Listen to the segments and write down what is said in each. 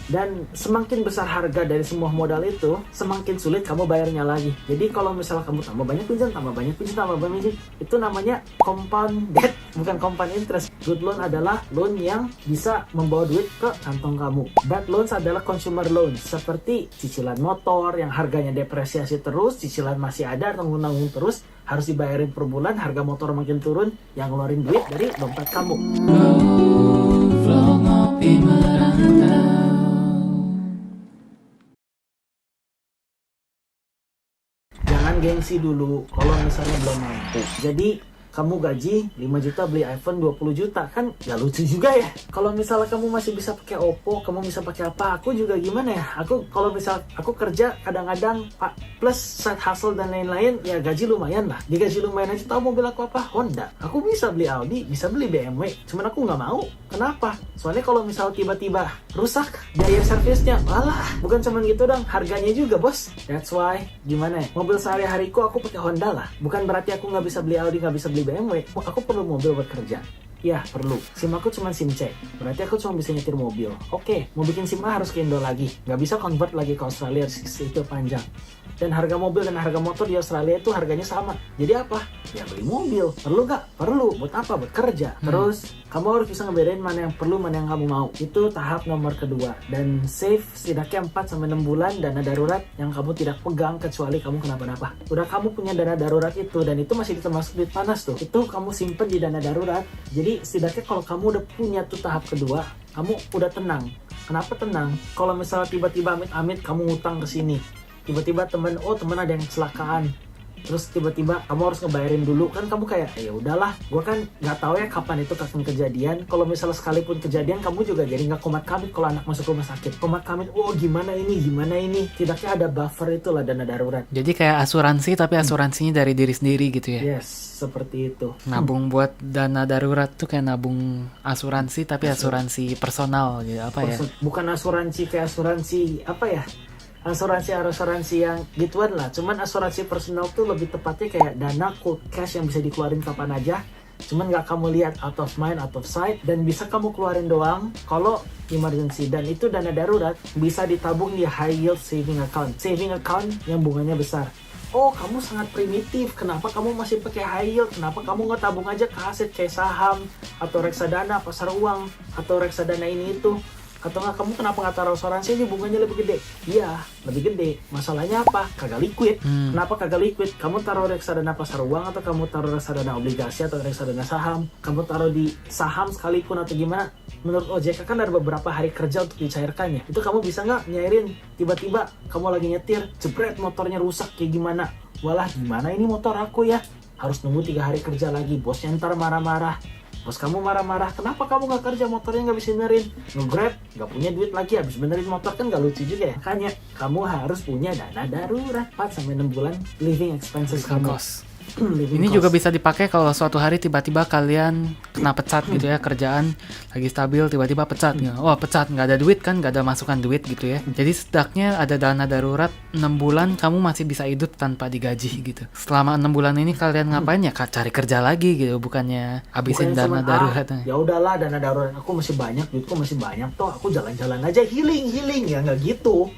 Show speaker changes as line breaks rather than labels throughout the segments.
Dan semakin besar harga dari semua modal itu, semakin sulit kamu bayarnya lagi. Jadi kalau misalnya kamu tambah banyak pinjam, itu namanya compound debt, bukan compound interest. Good loan adalah loan yang bisa membawa duit ke kantong kamu. Bad loans adalah consumer loans, seperti cicilan motor yang harganya depresiasi terus, cicilan masih ada, tanggung-tanggung terus, harus dibayarin per bulan, harga motor makin turun, yang ngeluarin duit dari dompet kamu. Jangan gengsi dulu kalau misalnya belum mampu. Jadi kamu gaji 5 juta beli iPhone 20 juta, kan gak lucu juga ya. Kalau misalnya kamu masih bisa pakai Oppo, kamu bisa pakai apa? Aku juga gimana ya, kalau misal aku kerja kadang-kadang plus side hustle dan lain-lain, ya gaji lumayan lah. Di gaji lumayan aja, tahu mobil aku apa? Honda. Aku bisa beli Audi, bisa beli BMW, cuman aku nggak mau. Kenapa? Soalnya kalau misal tiba-tiba rusak biaya servisnya, alah, bukan cuman gitu dong, harganya juga bos. That's why, gimana ya, mobil sehari-hariku aku pakai Honda lah. Bukan berarti aku nggak bisa beli Audi, nggak bisa beli BMW. Aku perlu mobil buat kerja. Ya, perlu. SIM aku cuma SIM C. Berarti aku cuma bisa nyetir mobil. Oke, mau bikin SIM A harus ke Indo lagi. Nggak bisa convert lagi ke Australia, itu panjang. Dan harga mobil dan harga motor di Australia itu harganya sama. Jadi apa? Ya beli mobil. Perlu nggak? Perlu. Buat apa? Buat kerja. Terus, kamu harus bisa ngebedain mana yang perlu, mana yang kamu mau. Itu tahap nomor kedua. Dan save setidaknya 4-6 bulan dana darurat yang kamu tidak pegang kecuali kamu kenapa-napa. Udah kamu punya dana darurat itu, dan itu masih termasuk duit panas tuh. Itu kamu simpen di dana darurat. Jadi setidaknya kalau kamu udah punya tuh tahap kedua, kamu udah tenang. Kenapa tenang? Kalau misalnya tiba-tiba amit-amit kamu ngutang ke sini, tiba-tiba temen ada yang kecelakaan, terus tiba-tiba kamu harus ngebayarin dulu, kan kamu kayak ya udahlah, gue kan nggak tahu ya kapan itu akan kejadian. Kalau misalnya sekalipun kejadian, kamu juga jadi nggak komat kamit kalau anak masuk rumah sakit. Komat kamit, gimana ini, tidaknya ada buffer, itulah dana darurat.
Jadi kayak asuransi, tapi asuransinya dari diri sendiri gitu ya.
Yes, seperti itu.
Nabung buat dana darurat tuh kayak nabung asuransi, tapi asuransi personal gitu, apa ya?
Bukan asuransi kayak asuransi apa ya, asuransi yang gituan lah. Cuman asuransi personal tuh lebih tepatnya kayak dana cold cash yang bisa dikeluarin kapan aja, cuman nggak kamu lihat, out of mind, out of sight, dan bisa kamu keluarin doang kalau emergency. Dan itu dana darurat bisa ditabung di high yield saving account yang bunganya besar. Oh, kamu sangat primitif. Kenapa kamu masih pakai high yield? Kenapa kamu nggak tabung aja ke aset kayak saham atau reksadana pasar uang atau reksadana ini itu? Atau nggak, kamu kenapa nggak taruh asuransi aja, bunganya lebih gede? Iya, lebih gede. Masalahnya apa? Kagak liquid. Kenapa kagak liquid? Kamu taruh reksadana pasar uang, atau kamu taruh reksadana obligasi, atau reksadana saham, kamu taruh di saham sekalipun atau gimana, menurut OJK kan ada beberapa hari kerja untuk dicairkannya. Itu kamu bisa nggak nyairin tiba-tiba kamu lagi nyetir, jebret motornya rusak kayak gimana? Walah, gimana ini motor aku ya? Harus nunggu 3 hari kerja lagi, bosnya ntar marah-marah. Bos kamu marah-marah, kenapa kamu nggak kerja, motornya nggak bisa benerin, nge-grab, nggak punya duit lagi habis benerin motor, kan nggak lucu juga ya. Makanya kamu harus punya dana darurat 4-6 bulan living expenses kamu.
Ini juga bisa dipakai kalau suatu hari tiba-tiba kalian kena pecat gitu ya, kerjaan lagi stabil tiba-tiba pecat gitu. Oh, pecat, nggak ada duit kan, nggak ada masukan duit gitu ya. Jadi setidaknya ada dana darurat 6 bulan kamu masih bisa hidup tanpa digaji gitu. Selama 6 bulan ini kalian ngapain ya? Cari kerja lagi gitu, bukannya habisin dana darurat.
Ya udahlah, dana darurat aku masih banyak, duitku masih banyak, toh aku jalan-jalan aja healing ya, nggak gitu.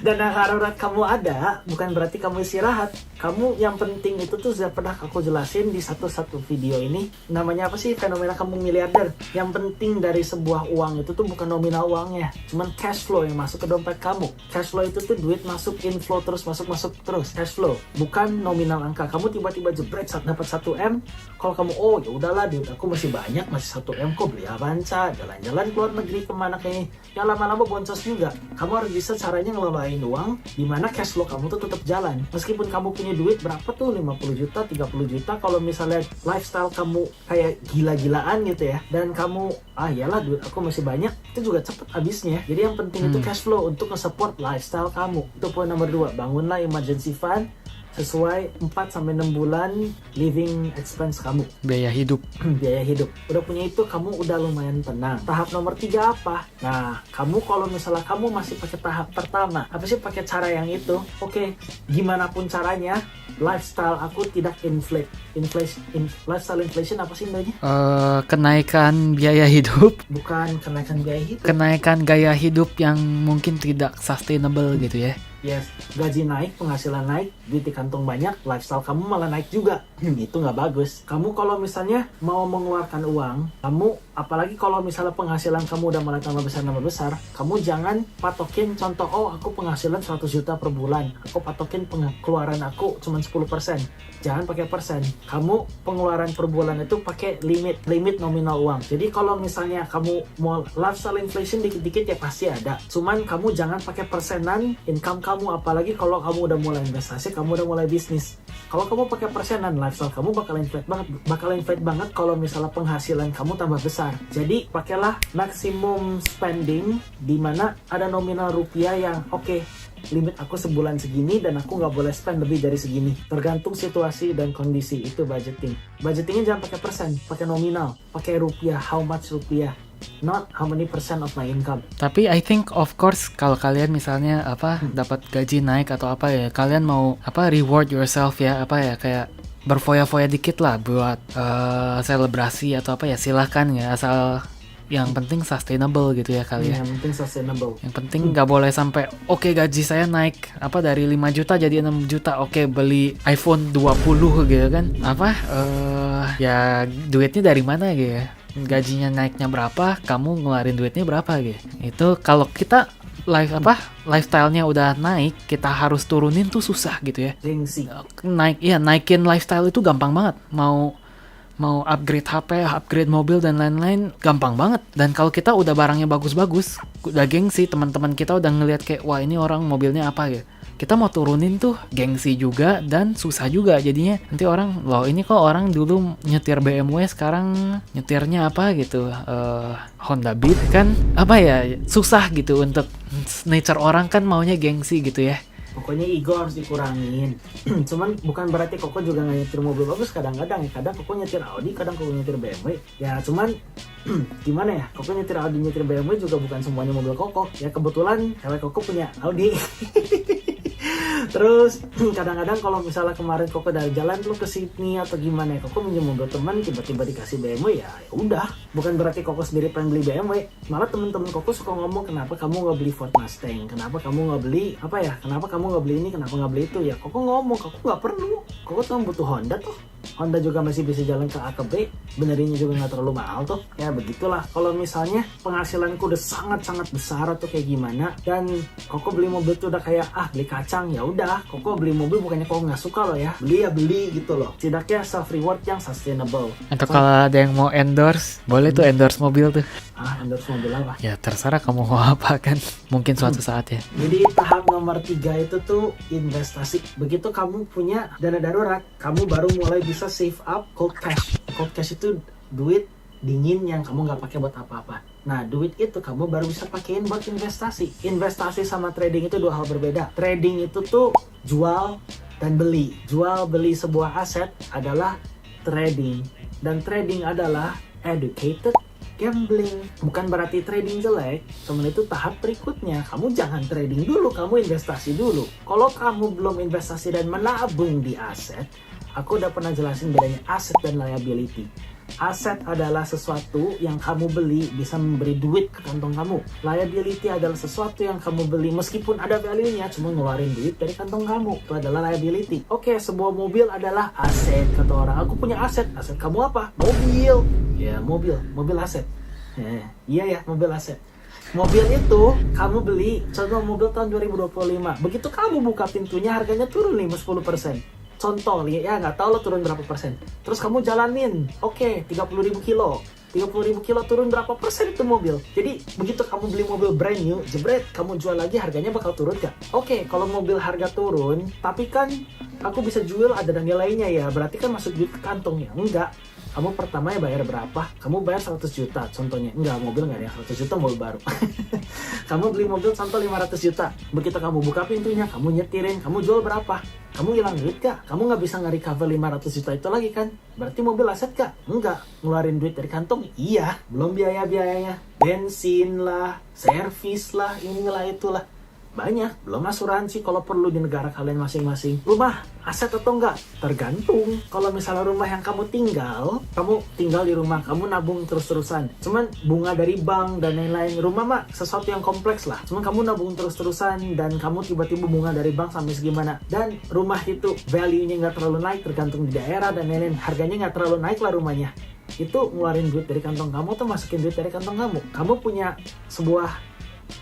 Dana darurat kamu ada bukan berarti kamu istirahat. Kamu yang penting itu tuh sudah pernah aku jelasin di satu video ini. Namanya apa sih, fenomena kampung miliarder. Yang penting dari sebuah uang itu tuh bukan nominal uangnya, cuman cash flow yang masuk ke dompet kamu. Cash flow itu tuh duit masuk, inflow terus masuk terus. Cash flow bukan nominal angka. Kamu tiba-tiba jebret dapat 1 M, kalau kamu ya udahlah, duit aku masih banyak, masih 1 M kok, beli apa, jalan-jalan keluar negeri kemana kayaknya, yang lama-lama boncos juga. Kamu harus bisa caranya ngelola uang dimana cash flow kamu tuh tetap jalan. Meskipun kamu punya duit berapa tuh, 50 juta, 30 juta, kalau misalnya lifestyle kamu kayak gila-gilaan gitu ya, dan kamu iyalah duit aku masih banyak, itu juga cepet habisnya. Jadi yang penting itu cash flow untuk nge-support lifestyle kamu. Itu poin nomor 2. Bangunlah emergency fund sesuai 4-6 bulan living expense kamu.
Biaya hidup.
Biaya hidup. Udah punya itu, kamu udah lumayan tenang. Tahap nomor 3 apa? Nah, kamu kalau misalnya kamu masih pakai tahap pertama, apa sih pakai cara yang itu? Oke, gimana pun caranya, lifestyle aku tidak lifestyle inflation apa sih namanya?
Kenaikan biaya hidup.
Bukan kenaikan biaya hidup.
Kenaikan gaya hidup yang mungkin tidak sustainable gitu ya.
Yes, gaji naik, penghasilan naik, duit di kantong banyak, lifestyle kamu malah naik juga. Itu nggak bagus. Kamu kalau misalnya mau mengeluarkan uang, kamu, apalagi kalau misalnya penghasilan kamu udah mulai tambah besar, kamu jangan patokin contoh, oh aku penghasilan 100 juta per bulan, aku patokin pengeluaran aku cuma 10%. Jangan pakai persen. Kamu pengeluaran per bulan itu pakai limit nominal uang. Jadi kalau misalnya kamu mau lifestyle inflation dikit-dikit ya pasti ada. Cuman kamu jangan pakai persenan income kamu, apalagi kalau kamu udah mulai investasi, kamu udah mulai bisnis. Kalau kamu pakai persenan, lifestyle kamu bakal inflate banget kalau misalnya penghasilan kamu tambah besar. Jadi pakailah maximum spending di mana ada nominal rupiah yang oke, limit aku sebulan segini dan aku nggak boleh spend lebih dari segini. Tergantung situasi dan kondisi, itu budgeting. Budgetingnya jangan pakai persen, pakai nominal, pakai rupiah, how much rupiah, not how many percent of my income.
Tapi I think of course kalau kalian misalnya dapat gaji naik atau apa ya, kalian mau reward yourself ya, kayak berfoya-foya dikit lah buat selebrasi atau apa ya, silahkan ya, asal yang penting sustainable gitu ya kali ya.
Yang penting sustainable.
Yang penting nggak boleh sampai oke, gaji saya naik dari 5 juta jadi 6 juta, oke beli iPhone 20 gitu kan. Ya duitnya dari mana gitu ya. Gajinya naiknya berapa, kamu ngeluarin duitnya berapa gitu. Itu kalau kita lifestyle-nya udah naik, kita harus turunin tuh susah gitu ya.
Gengsi.
Naikin lifestyle itu gampang banget. Mau upgrade HP, upgrade mobil dan lain-lain gampang banget. Dan kalau kita udah barangnya bagus-bagus, udah gengsi, teman-teman kita udah ngelihat kayak wah ini orang mobilnya apa gitu. Kita mau turunin tuh gengsi juga dan susah juga jadinya. Nanti orang, loh ini kok orang dulu nyetir BMW sekarang nyetirnya apa gitu, Honda Beat kan, susah gitu. Untuk nature orang kan maunya gengsi gitu ya.
Pokoknya ego harus dikurangin. Cuman bukan berarti Koko juga nggak nyetir mobil bagus kadang-kadang. Kadang Koko nyetir Audi, kadang Koko nyetir BMW. Ya cuman gimana ya, Koko nyetir Audi, nyetir BMW juga bukan semuanya mobil Koko. Ya kebetulan cewek Koko punya Audi. Terus kadang-kadang kalau misalnya kemarin Koko dari jalan lu ke Sydney atau gimana ya, Koko minjem mobil teman, tiba-tiba dikasih BMW, ya udah. Bukan berarti Koko sendiri pengen beli BMW. Malah temen-temen Koko suka ngomong, kenapa kamu nggak beli Ford Mustang, kenapa kamu nggak beli kenapa kamu nggak beli ini, kenapa nggak beli itu. Ya Koko ngomong, Koko nggak perlu. Koko tuh butuh Honda tuh. Honda juga masih bisa jalan ke A ke B, benerinnya juga nggak terlalu mahal tuh. Ya begitulah. Kalau misalnya penghasilanku udah sangat-sangat besar atau kayak gimana, dan Koko beli mobil tuh udah kayak beli kacang, ya udah. Koko beli mobil bukannya Koko nggak suka loh ya, beli ya beli gitu loh. Setidaknya self reward yang sustainable.
Atau kalau ada yang mau endorse, boleh tuh endorse mobil tuh.
Endorse mobil apa?
Ya terserah kamu mau apa kan, mungkin suatu saat ya.
Jadi tahap nomor 3 itu tuh investasi. Begitu kamu punya dana darurat, kamu baru mulai bisa save up cold cash. Cold cash itu duit dingin yang kamu nggak pakai buat apa-apa. Nah, duit itu kamu baru bisa pakein buat investasi. Investasi sama trading itu dua hal berbeda. Trading itu tuh jual dan beli. Jual beli sebuah aset adalah trading. Dan trading adalah educated gambling. Bukan berarti trading jelek, temen itu tahap berikutnya. Kamu jangan trading dulu, kamu investasi dulu. Kalau kamu belum investasi dan menabung di aset, aku udah pernah jelasin bedanya aset dan liability. Aset adalah sesuatu yang kamu beli bisa memberi duit ke kantong kamu. Liability adalah sesuatu yang kamu beli meskipun ada value-nya, cuma ngeluarin duit dari kantong kamu. Itu adalah liability. Oke, sebuah mobil adalah aset. Kata orang, aku punya aset. Aset kamu apa? Mobil. Ya, mobil aset. Iya ya, mobil aset. Mobil itu kamu beli, contoh mobil tahun 2025. Begitu kamu buka pintunya, harganya turun 10%. Contoh ya, nggak tahu lo turun berapa persen. Terus kamu jalanin, oke, 30.000 kilo. 30.000 kilo turun berapa persen itu mobil. Jadi begitu kamu beli mobil brand new, jebret, kamu jual lagi, harganya bakal turun gak? Oke, kalau mobil harga turun, tapi kan aku bisa jual ada nilainya ya, berarti kan masuk duit ke kantong ya? Enggak. Kamu pertamanya bayar berapa? Kamu bayar 100 juta contohnya. Enggak, mobil nggak ada 100 juta, mobil baru. Kamu beli mobil contoh 500 juta. Begitu kamu buka pintunya, kamu nyetirin, kamu jual berapa? Kamu hilang duit gak? Kamu nggak bisa nge-recover 500 juta itu lagi kan? Berarti mobil aset gak? Enggak. Ngeluarin duit dari kantong? Iya. Belum biaya-biayanya. Bensin lah, servis lah, inilah itulah. Banyak. Belum asuransi kalau perlu di negara kalian masing-masing. Rumah, aset atau enggak? Tergantung. Kalau misalnya rumah yang kamu tinggal di rumah, kamu nabung terus-terusan. Cuman bunga dari bank dan lain-lain. Rumah mah sesuatu yang kompleks lah. Cuman kamu nabung terus-terusan dan kamu tiba-tiba bunga dari bank sampai segimana. Dan rumah itu value-nya nggak terlalu naik, tergantung di daerah dan lain-lain. Harganya nggak terlalu naik lah rumahnya. Itu ngeluarin duit dari kantong kamu atau masukin duit dari kantong kamu. Kamu punya sebuah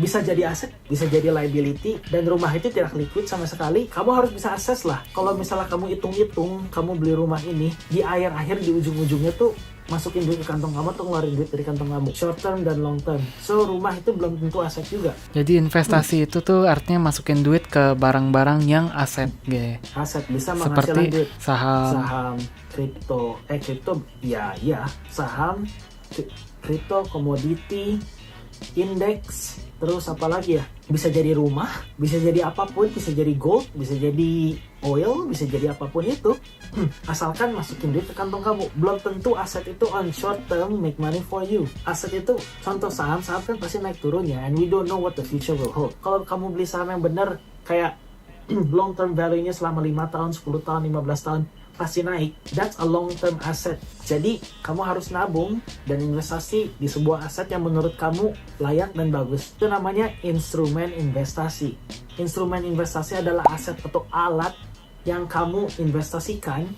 bisa jadi aset, bisa jadi liability, dan rumah itu tidak liquid sama sekali. Kamu harus bisa akses lah. Kalau misalnya kamu hitung-hitung, kamu beli rumah ini, di akhir-akhir, di ujung-ujungnya tuh masukin duit ke kantong kamu atau ngeluarin duit dari kantong kamu, short term dan long term. So rumah itu belum tentu aset juga.
Jadi investasi itu tuh artinya masukin duit ke barang-barang yang aset gitu.
Aset bisa menghasilkan
Seperti
duit.
saham,
Kripto, saham, kripto, komoditi, indeks, terus apa lagi ya? Bisa jadi rumah, bisa jadi apapun, bisa jadi gold, bisa jadi oil, bisa jadi apapun itu. Asalkan masukin duit ke kantong kamu. Belum tentu aset itu on short term make money for you. Aset itu, contoh saham kan pasti naik turun ya, and we don't know what the future will hold. Kalau kamu beli saham yang benar, kayak long term value-nya selama 5 tahun, 10 tahun, 15 tahun, pasti naik. That's a long term asset. Jadi kamu harus nabung dan investasi di sebuah aset yang menurut kamu layak dan bagus. Itu namanya instrumen investasi. Instrumen investasi adalah aset atau alat yang kamu investasikan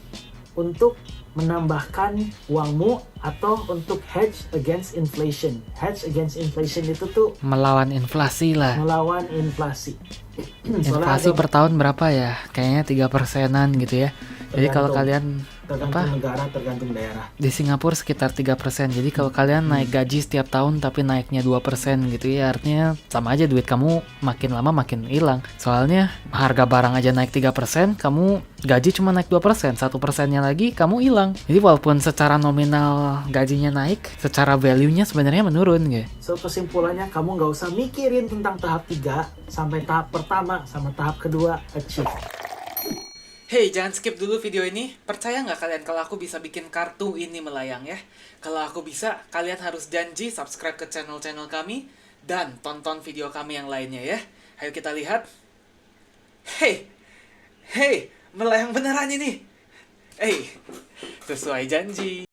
untuk menambahkan uangmu atau untuk hedge against inflation. Hedge against inflation itu tuh
melawan inflasi lah.
melawan inflasi.
Inflasi per tahun berapa ya? Kayaknya 3%-an gitu ya. Jadi kalau kalian
tergantung negara, tergantung daerah.
di Singapura sekitar 3%. Jadi kalau kalian naik gaji setiap tahun tapi naiknya 2% gitu ya, artinya sama aja duit kamu makin lama makin hilang. Soalnya harga barang aja naik 3%, kamu gaji cuma naik 2%, 1%-nya lagi kamu hilang. Jadi walaupun secara nominal gajinya naik, secara value-nya sebenarnya menurun gitu.
So kesimpulannya, kamu nggak usah mikirin tentang tahap 3 sampai tahap pertama sama tahap kedua achieve.
Hey, jangan skip dulu video ini. Percaya nggak kalian kalau aku bisa bikin kartu ini melayang ya? Kalau aku bisa, kalian harus janji subscribe ke channel-channel kami dan tonton video kami yang lainnya ya. Ayo kita lihat. Hey, melayang beneran ini. Sesuai janji.